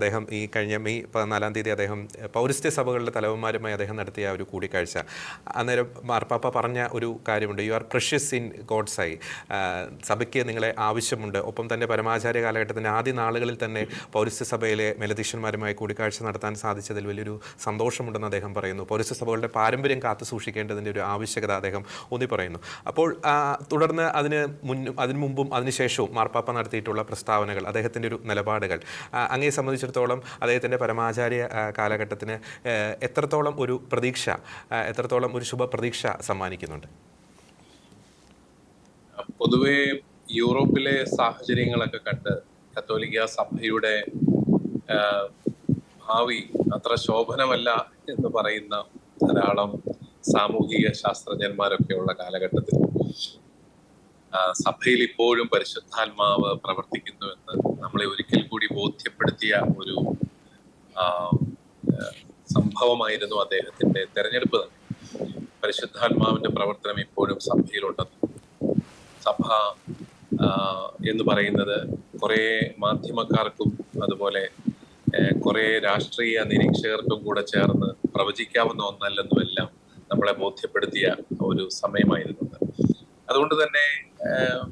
അദ്ദേഹം ഈ കഴിഞ്ഞ മെയ് 14-ാം തീയതി അദ്ദേഹം പൗരസ്ത്യ സഭകളുടെ തലവന്മാരുമായി അദ്ദേഹം നടത്തിയ ഒരു കൂടിക്കാഴ്ച. അന്നേരം മാർപ്പാപ്പ പറഞ്ഞ ഒരു കാര്യമുണ്ട്, you are precious in God's eye. സഭയ്ക്ക് നിങ്ങളെ ആവശ്യമുണ്ട്. ഒപ്പം തന്നെ പരമാചാര്യ കാലഘട്ടത്തിൻ്റെ ആദ്യ നാളുകളിൽ തന്നെ പൗരസ്ത്യ സഭയിലെ മേലധ്യക്ഷന്മാരുമായി കൂടിക്കാഴ്ച നടത്താൻ സാധിച്ചതിൽ വലിയൊരു സന്തോഷമുണ്ടെന്ന് അദ്ദേഹം പറയുന്നു. പൗരസ്ത്യ സഭകളുടെ പാരമ്പര്യം കാത്തു സൂക്ഷിക്കേണ്ടതിൻ്റെ ഒരു ആവശ്യകത അദ്ദേഹം ഊന്നി പറയുന്നു. അപ്പോൾ തുടർന്ന് അതിനു മുമ്പും അതിനുശേഷവും മാർപ്പാപ്പ നടത്തിയിട്ടുള്ള പ്രസ്താവനകൾ, അദ്ദേഹത്തിൻ്റെ ഒരു നിലപാടുകൾ അങ്ങേ സംബന്ധിച്ചിടത്തോളം അദ്ദേഹത്തിൻ്റെ പരമാചാര്യ കാലഘട്ടത്തിന് എത്രത്തോളം ഒരു പ്രതീക്ഷ, എത്രത്തോളം ഒരു ശുഭ പ്രതീക്ഷ സമ്മാനിക്കുന്നുണ്ട്? പൊതുവെ യൂറോപ്പിലെ സാഹചര്യങ്ങളൊക്കെ കണ്ട് കത്തോലിക്ക സഭയുടെ ഭാവി അത്ര ശോഭനമല്ല എന്ന് പറയുന്ന ധാരാളം സാമൂഹിക ശാസ്ത്രജ്ഞന്മാരൊക്കെയുള്ള കാലഘട്ടത്തിൽ സഭയിൽ ഇപ്പോഴും പരിശുദ്ധാത്മാവ് പ്രവർത്തിക്കുന്നുവെന്ന് നമ്മളെ ഒരിക്കൽ കൂടി ബോധ്യപ്പെടുത്തിയ ഒരു സംഭവമായിരുന്നു അദ്ദേഹത്തിന്റെ തെരഞ്ഞെടുപ്പ് തന്നെ. പരിശുദ്ധാത്മാവിന്റെ പ്രവർത്തനം ഇപ്പോഴും സഭയിലുണ്ടെന്ന്. സഭ എന്ന് പറയുന്നത് കുറെ മാധ്യമക്കാർക്കും അതുപോലെ കുറെ രാഷ്ട്രീയ നിരീക്ഷകർക്കും കൂടെ ചേർന്ന് പ്രവചിക്കാവുന്ന ഒന്നല്ലെന്നുമെല്ലാം നമ്മളെ ബോധ്യപ്പെടുത്തിയ ഒരു സമയമായിരുന്നു. അതുകൊണ്ട് തന്നെ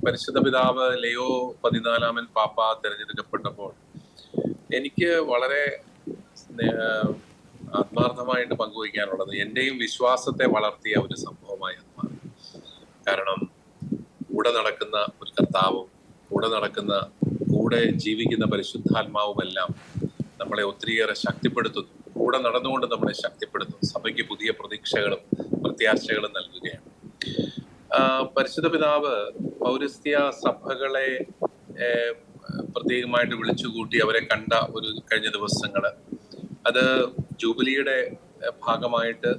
പരിശുദ്ധ പിതാവ് ലിയോ 14 പാപ്പ തിരഞ്ഞെടുക്കപ്പെട്ടപ്പോൾ എനിക്ക് വളരെ ആത്മാർത്ഥമായിട്ട് പങ്കുവയ്ക്കാനുള്ളത് എന്റെയും വിശ്വാസത്തെ വളർത്തിയ ഒരു സംഭവമായി മാറി. കാരണം കൂടെ നടക്കുന്ന ഒരു കർത്താവും കൂടെ ജീവിക്കുന്ന പരിശുദ്ധാത്മാവുമെല്ലാം നമ്മളെ ഒത്തിരിയേറെ ശക്തിപ്പെടുത്തുന്നു. കൂടെ നടന്നുകൊണ്ട് നമ്മളെ ശക്തിപ്പെടുത്തുന്നു. സഭയ്ക്ക് പുതിയ പ്രതീക്ഷകളും പ്രത്യാശകളും നൽകുകയാണ്. പരിശുദ്ധ പിതാവ് പൗരസ്ത്യ സഭകളെ പ്രത്യേകമായിട്ട് വിളിച്ചുകൂട്ടി അവരെ കണ്ട ഒരു കഴിഞ്ഞ ദിവസങ്ങള്, അത് ജൂബിലിയുടെ ഭാഗമായിട്ട്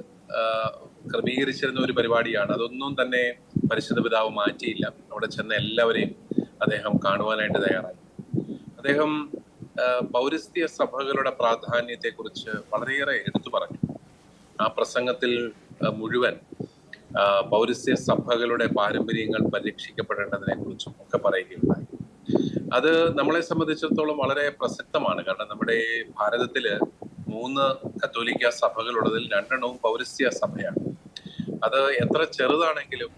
ക്രമീകരിച്ചിരുന്ന ഒരു പരിപാടിയാണ്. അതൊന്നും തന്നെ പരിശുദ്ധ പിതാവ് മാറ്റിയില്ല. അവിടെ ചെന്ന എല്ലാവരെയും അദ്ദേഹം കാണുവാനായിട്ട് തയ്യാറായി. അദ്ദേഹം പൗരസ്ത്യ സഭകളുടെ പ്രാധാന്യത്തെ കുറിച്ച് വളരെയേറെ എടുത്തു പറഞ്ഞു. ആ പ്രസംഗത്തിൽ മുഴുവൻ പൗരസ്ത്യ സഭകളുടെ പാരമ്പര്യങ്ങൾ പരിരക്ഷിക്കപ്പെടേണ്ടതിനെ കുറിച്ചും ഒക്കെ പറയുകയുണ്ടായി. അത് നമ്മളെ സംബന്ധിച്ചിടത്തോളം വളരെ പ്രസക്തമാണ്. കാരണം നമ്മുടെ ഭാരതത്തില് 3 കത്തോലിക്ക സഭകളുള്ളതിൽ 2 പൗരസ്ത്യ സഭയാണ്. അത് എത്ര ചെറുതാണെങ്കിലും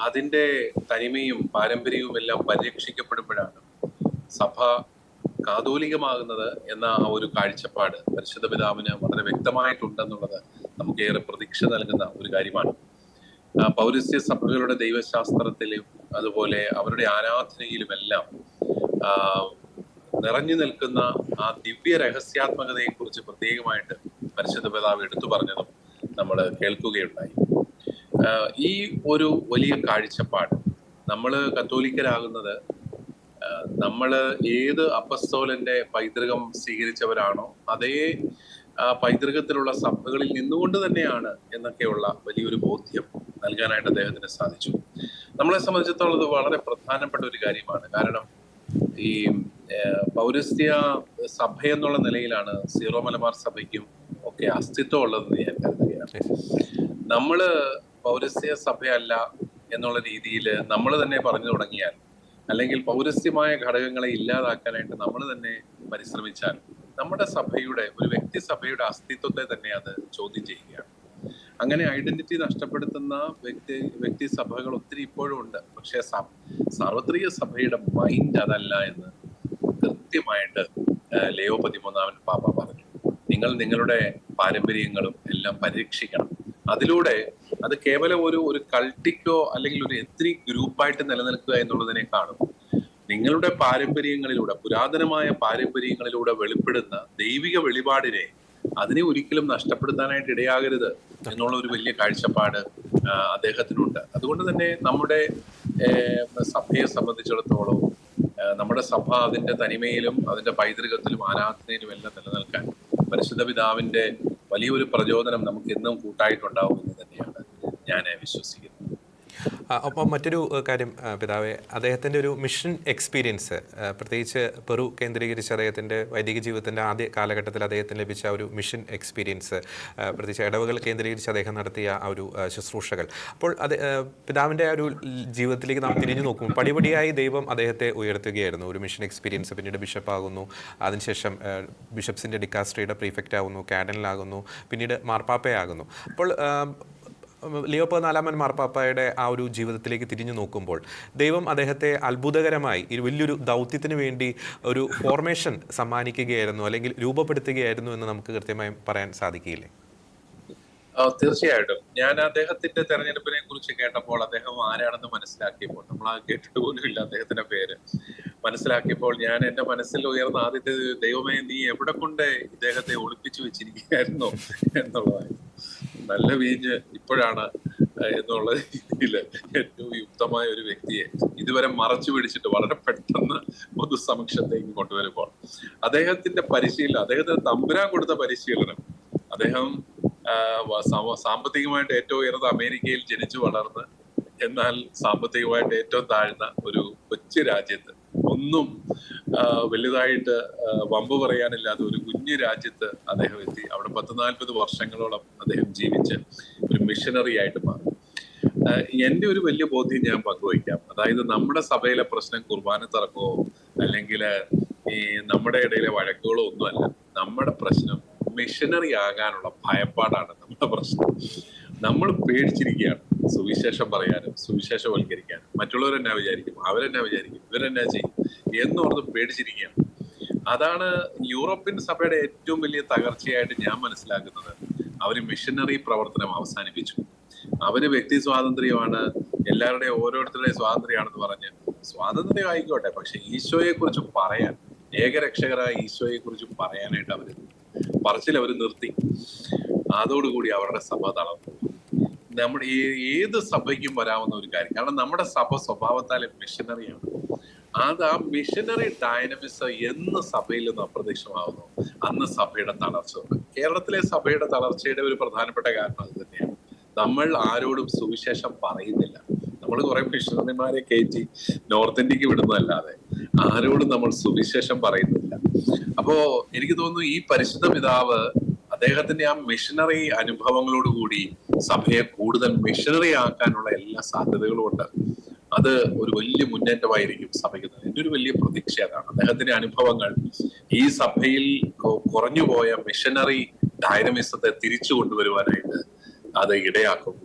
അതിന്റെ തനിമയും പാരമ്പര്യവും എല്ലാം പരിരക്ഷിക്കപ്പെടുമ്പോഴാണ് സഭ കാതോലികമാകുന്നത് എന്ന ആ ഒരു കാഴ്ചപ്പാട് പരിശുദ്ധ പിതാവിന് വളരെ വ്യക്തമായിട്ടുണ്ടെന്നുള്ളത് നമുക്കേറെ പ്രതീക്ഷ നൽകുന്ന ഒരു കാര്യമാണ്. പൗരസ്ത്യ സഭകളുടെ ദൈവശാസ്ത്രത്തിലും അതുപോലെ അവരുടെ ആരാധനയിലുമെല്ലാം നിറഞ്ഞു നിൽക്കുന്ന ആ ദിവ്യ രഹസ്യാത്മകതയെ കുറിച്ച് പ്രത്യേകമായിട്ട് പരിശുദ്ധ പിതാവ് എടുത്തു പറഞ്ഞതും നമ്മൾ കേൾക്കുകയുണ്ടായി. ഈ ഒരു വലിയ കാഴ്ചപ്പാട്, നമ്മള് കത്തോലിക്കരാകുന്നത് നമ്മള് ഏത് അപ്പസ്തോലന്റെ പൈതൃകം സ്വീകരിച്ചവരാണോ അതേ പൈതൃകത്തിലുള്ള സഭകളിൽ നിന്നുകൊണ്ട് തന്നെയാണ് എന്നൊക്കെയുള്ള വലിയൊരു ബോധ്യം നൽകാനായിട്ട് അദ്ദേഹത്തിന് സാധിച്ചു. നമ്മളെ സംബന്ധിച്ചിടത്തോളം ഇത് വളരെ പ്രധാനപ്പെട്ട ഒരു കാര്യമാണ്. കാരണം ഈ പൗരസ്ത്യ സഭ എന്നുള്ള നിലയിലാണ് സീറോ മലബാർ സഭയ്ക്കും ഒക്കെ അസ്തിത്വം ഉള്ളതെന്ന് ഞാൻ കരുതുകയാണ്. നമ്മള് പൗരസ്ത്യ സഭയല്ല എന്നുള്ള രീതിയിൽ നമ്മൾ തന്നെ പറഞ്ഞു തുടങ്ങിയാൽ, അല്ലെങ്കിൽ പൗരസ്ത്യമായ ഘടകങ്ങളെ ഇല്ലാതാക്കാനായിട്ട് നമ്മൾ തന്നെ പരിശ്രമിച്ചാൽ നമ്മുടെ സഭയുടെ, ഒരു വ്യക്തി സഭയുടെ അസ്തിത്വത്തെ തന്നെ അത് ചോദ്യം ചെയ്യുകയാണ്. അങ്ങനെ ഐഡന്റിറ്റി നഷ്ടപ്പെടുത്തുന്ന വ്യക്തി സഭകൾ ഒത്തിരി ഇപ്പോഴും ഉണ്ട്. പക്ഷെ സാർവത്രിക സഭയുടെ മൈൻഡ് അതല്ല എന്ന് കൃത്യമായിട്ട് ലിയോ 13 പാപ്പ പറഞ്ഞു. നിങ്ങൾ നിങ്ങളുടെ പാരമ്പര്യങ്ങളും എല്ലാം പരിരക്ഷിക്കണം. അതിലൂടെ അത് കേവലം ഒരു കൾട്ടിക്കോ അല്ലെങ്കിൽ ഒരു എത്നിക് ഗ്രൂപ്പായിട്ട് നിലനിൽക്കുക എന്നുള്ളതിനേക്കാളും നിങ്ങളുടെ പാരമ്പര്യങ്ങളിലൂടെ, പുരാതനമായ പാരമ്പര്യങ്ങളിലൂടെ വെളിപ്പെടുന്ന ദൈവിക വെളിപാടിനെ, അതിനെ ഒരിക്കലും നഷ്ടപ്പെടുത്താനായിട്ട് ഇടയാകരുത് എന്നുള്ള ഒരു വലിയ കാഴ്ചപ്പാട് അദ്ദേഹത്തിനുണ്ട്. അതുകൊണ്ട് തന്നെ നമ്മുടെ സഭയെ സംബന്ധിച്ചിടത്തോളം നമ്മുടെ സഭ അതിന്റെ തനിമയിലും അതിന്റെ പൈതൃകത്തിലും ആരാധനയിലും എല്ലാം നിലനിൽക്കാൻ പരിശുദ്ധ പിതാവിന്റെ വലിയൊരു പ്രചോദനം നമുക്ക് എന്നും കൂട്ടായിട്ടുണ്ടാവും എന്ന് തന്നെയാണ് ഞാൻ വിശ്വസിക്കുന്നത്. ഒപ്പം മറ്റൊരു കാര്യം പിതാവെ, അദ്ദേഹത്തിൻ്റെ ഒരു മിഷൻ എക്സ്പീരിയൻസ്, പ്രത്യേകിച്ച് പെറു കേന്ദ്രീകരിച്ച് അദ്ദേഹത്തിൻ്റെ വൈദിക ജീവിതത്തിൻ്റെ ആദ്യ കാലഘട്ടത്തിൽ അദ്ദേഹത്തിന് ലഭിച്ച ഒരു മിഷൻ എക്സ്പീരിയൻസ്, പ്രത്യേകിച്ച് ഇടവകൾ കേന്ദ്രീകരിച്ച് അദ്ദേഹം നടത്തിയ ആ ഒരു ശുശ്രൂഷകൾ. അപ്പോൾ അത് പിതാവിൻ്റെ ആ ഒരു ജീവിതത്തിലേക്ക് നാം തിരിഞ്ഞു നോക്കുമ്പോൾ പടിപടിയായി ദൈവം അദ്ദേഹത്തെ ഉയർത്തുകയായിരുന്നു. ഒരു മിഷൻ എക്സ്പീരിയൻസ്, പിന്നീട് ബിഷപ്പാകുന്നു, അതിനുശേഷം ബിഷപ്സിൻ്റെ ഡിക്കാസ്ട്രിയുടെ പ്രീഫെക്റ്റ് ആകുന്നു, കാഡനിലാകുന്നു, പിന്നീട് മാർപ്പാപ്പയാകുന്നു. അപ്പോൾ ലിയോ 14 മാർപ്പാപ്പയുടെ ആ ഒരു ജീവിതത്തിലേക്ക് തിരിഞ്ഞു നോക്കുമ്പോൾ ദൈവം അദ്ദേഹത്തെ അത്ഭുതകരമായി ഈ വലിയൊരു ദൗത്യത്തിന് വേണ്ടി ഒരു ഫോർമേഷൻ സമ്മാനിക്കുകയായിരുന്നു, അല്ലെങ്കിൽ രൂപപ്പെടുത്തുകയായിരുന്നു എന്ന് നമുക്ക് കൃത്യമായും പറയാൻ സാധിക്കില്ലേ? തീർച്ചയായിട്ടും. ഞാൻ അദ്ദേഹത്തിന്റെ തെരഞ്ഞെടുപ്പിനെ കുറിച്ച് കേട്ടപ്പോൾ, അദ്ദേഹം ആരാണെന്ന് മനസ്സിലാക്കിയപ്പോൾ, നമ്മൾ കേട്ടിട്ട് പോലും ഇല്ല അദ്ദേഹത്തിന്റെ പേര്, മനസ്സിലാക്കിയപ്പോൾ ഞാൻ എന്റെ മനസ്സിൽ ഉയർന്ന ആദ്യത്തെ, ദൈവമേ നീ എവിടെ കൊണ്ട് ഇദ്ദേഹത്തെ ഒളിപ്പിച്ചു വെച്ചിരിക്കുകയായിരുന്നോ എന്നുള്ളതായിരുന്നു. നല്ല വീഞ്ഞ് ഇപ്പോഴാണ് എന്നുള്ള രീതിയിൽ ഏറ്റവും യുക്തമായ ഒരു വ്യക്തിയെ ഇതുവരെ മറച്ചു പിടിച്ചിട്ട് വളരെ പെട്ടെന്ന് പൊതുസമക്ഷത്തേക്ക് കൊണ്ടുവരുമ്പോൾ അദ്ദേഹത്തിന്റെ പരിശീലനം, അദ്ദേഹത്തിന് തമ്പുരാൻ കൊടുത്ത പരിശീലനം, അദ്ദേഹം സാമ്പത്തികമായിട്ട് ഏറ്റവും ഉയർന്ന അമേരിക്കയിൽ ജനിച്ചു വളർന്ന്, എന്നാൽ സാമ്പത്തികമായിട്ട് ഏറ്റവും താഴ്ന്ന ഒരു കൊച്ചു രാജ്യത്ത്, ഒന്നും വലുതായിട്ട് വമ്പ് പറയാനില്ലാത്ത ഒരു കുഞ്ഞു രാജ്യത്ത് അദ്ദേഹം എത്തി. അവിടെ 40-40 വർഷങ്ങളോളം അദ്ദേഹം ജീവിച്ച് ഒരു മിഷനറി ആയിട്ട് മാറി. എന്റെ ഒരു വലിയ ബോധ്യം ഞാൻ പങ്കുവയ്ക്കാം. അതായത് നമ്മുടെ സഭയിലെ പ്രശ്നം കുർബാന തർക്കമോ അല്ലെങ്കിൽ ഈ നമ്മുടെ ഇടയിലെ വഴക്കുകളോ ഒന്നുമല്ല. നമ്മുടെ പ്രശ്നം മിഷനറി ആകാനുള്ള ഭയപ്പാടാണ് നമ്മുടെ പ്രശ്നം. നമ്മൾ പേടിച്ചിരിക്കുകയാണ് സുവിശേഷം പറയാനും സുവിശേഷവൽക്കരിക്കാനും. മറ്റുള്ളവരെന്നാ വിചാരിക്കും, അവരെന്നാ വിചാരിക്കും, ഇവരെന്നാ ചെയ്യും എന്നോർത്ത് പേടിച്ചിരിക്കുകയാണ്. അതാണ് യൂറോപ്യൻ സഭയുടെ ഏറ്റവും വലിയ തകർച്ചയായിട്ട് ഞാൻ മനസ്സിലാക്കുന്നത്. അവര് മിഷനറി പ്രവർത്തനം അവസാനിപ്പിച്ചു. അവര് വ്യക്തി സ്വാതന്ത്ര്യമാണ്, എല്ലാവരുടെയും ഓരോരുത്തരുടെയും സ്വാതന്ത്ര്യമാണെന്ന് പറഞ്ഞ്, സ്വാതന്ത്ര്യം ആയിക്കോട്ടെ, പക്ഷെ ഈശോയെ കുറിച്ച് പറയാൻ, ഏകരക്ഷകരായ ഈശോയെ കുറിച്ച് പറയാനായിട്ട് അവര് പറച്ചിൽ നിർത്തി. അതോടുകൂടി അവരുടെ സഭ തളർന്നു. നമ്മുടെ ഏത് സഭയ്ക്കും വരാവുന്ന ഒരു കാര്യം, കാരണം നമ്മുടെ സഭ സ്വഭാവത്താലെ മിഷനറിയാണ്. അത് ആ മിഷനറി ഡൈനമിസം എന്ന് സഭയിൽ നിന്ന് അപ്രത്യക്ഷമാവുന്നു, അന്ന് സഭയുടെ തളർച്ച. കേരളത്തിലെ സഭയുടെ തളർച്ചയുടെ ഒരു പ്രധാനപ്പെട്ട കാരണം അത് തന്നെയാണ്. നമ്മൾ ആരോടും സുവിശേഷം പറയുന്നില്ല. നമ്മൾ കുറെ മിഷണറിമാരെ കയറ്റി നോർത്ത് ഇന്ത്യക്ക് വിടുന്നതല്ലാതെ ആരോടും നമ്മൾ സുവിശേഷം പറയുന്നില്ല. അപ്പോ എനിക്ക് തോന്നുന്നു ഈ പരിശുദ്ധ പിതാവ് അദ്ദേഹത്തിന്റെ ആ മിഷനറി അനുഭവങ്ങളോടുകൂടി സഭയെ കൂടുതൽ മിഷനറി ആക്കാനുള്ള എല്ലാ സാധ്യതകളും ഉണ്ട്. അത് ഒരു വലിയ മുന്നേറ്റമായിരിക്കും സഭയ്ക്ക്. എന്റെ ഒരു വലിയ പ്രതീക്ഷ അതാണ്. അദ്ദേഹത്തിന്റെ അനുഭവങ്ങൾ ഈ സഭയിൽ കുറഞ്ഞുപോയ മിഷനറി ഡൈനമിസത്തെ തിരിച്ചു കൊണ്ടുവരുവാനായിട്ട് അത് ഇടയാക്കും.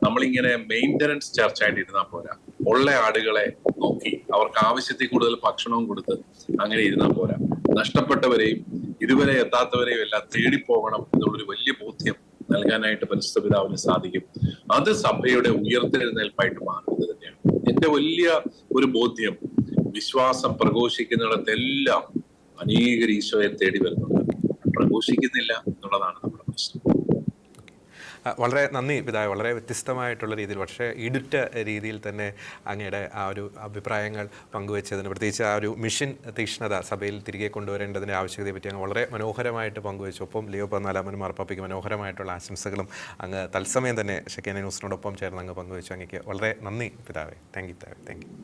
നമ്മളിങ്ങനെ മെയിൻ്റനൻസ് ചർച്ചയായിട്ട് ഇരുന്നാൽ പോരാ. ഉള്ള ആടുകളെ നോക്കി അവർക്ക് ആവശ്യത്തിൽ കൂടുതൽ ഭക്ഷണവും കൊടുത്ത് അങ്ങനെ ഇരുന്നാൽ പോരാ. നഷ്ടപ്പെട്ടവരെയും ഇതുവരെ എത്താത്തവരെയും എല്ലാം തേടിപ്പോകണം എന്നുള്ളൊരു വലിയ ബോധ്യം നൽകാനായിട്ട് പരിശുദ്ധ പിതാവിന് സാധിക്കും. അത് സഭയുടെ ഉയർത്തെഴുന്നേൽപ്പായിട്ട് മാറുന്നത് തന്നെയാണ് എന്റെ വലിയ ഒരു ബോധ്യം. വിശ്വാസം പ്രഘോഷിക്കുന്നിടത്തെല്ലാം അനേകർ ഈശോയെ തേടി വരുന്നുണ്ട്, പ്രഘോഷിക്കുന്നില്ല എന്നുള്ളതാണ് നമ്മുടെ പ്രശ്നം. വളരെ നന്ദി പിതാവ്. വളരെ വ്യത്യസ്തമായിട്ടുള്ള രീതിയിൽ, പക്ഷേ ഇടുറ്റ രീതിയിൽ തന്നെ അങ്ങയുടെ ആ ഒരു അഭിപ്രായങ്ങൾ പങ്കുവെച്ചതിന്, പ്രത്യേകിച്ച് ആ ഒരു മിഷൻ തീക്ഷ്ണത സഭയിൽ തിരികെ കൊണ്ടുവരേണ്ടതിൻ്റെ ആവശ്യകതയെ പറ്റി അങ്ങ് വളരെ മനോഹരമായിട്ട് പങ്കുവെച്ചു. ഒപ്പം ലിയോ 14 മാർപ്പാപ്പയ്ക്ക് മനോഹരമായിട്ടുള്ള ആശംസകളും അങ്ങ് തത്സമയം തന്നെ ഷെക്കേന ന്യൂസിനോടൊപ്പം ചേർന്ന് അങ്ങ് പങ്കുവെച്ചു. അങ്ങേക്ക് വളരെ നന്ദി പിതാവേ. Thank you.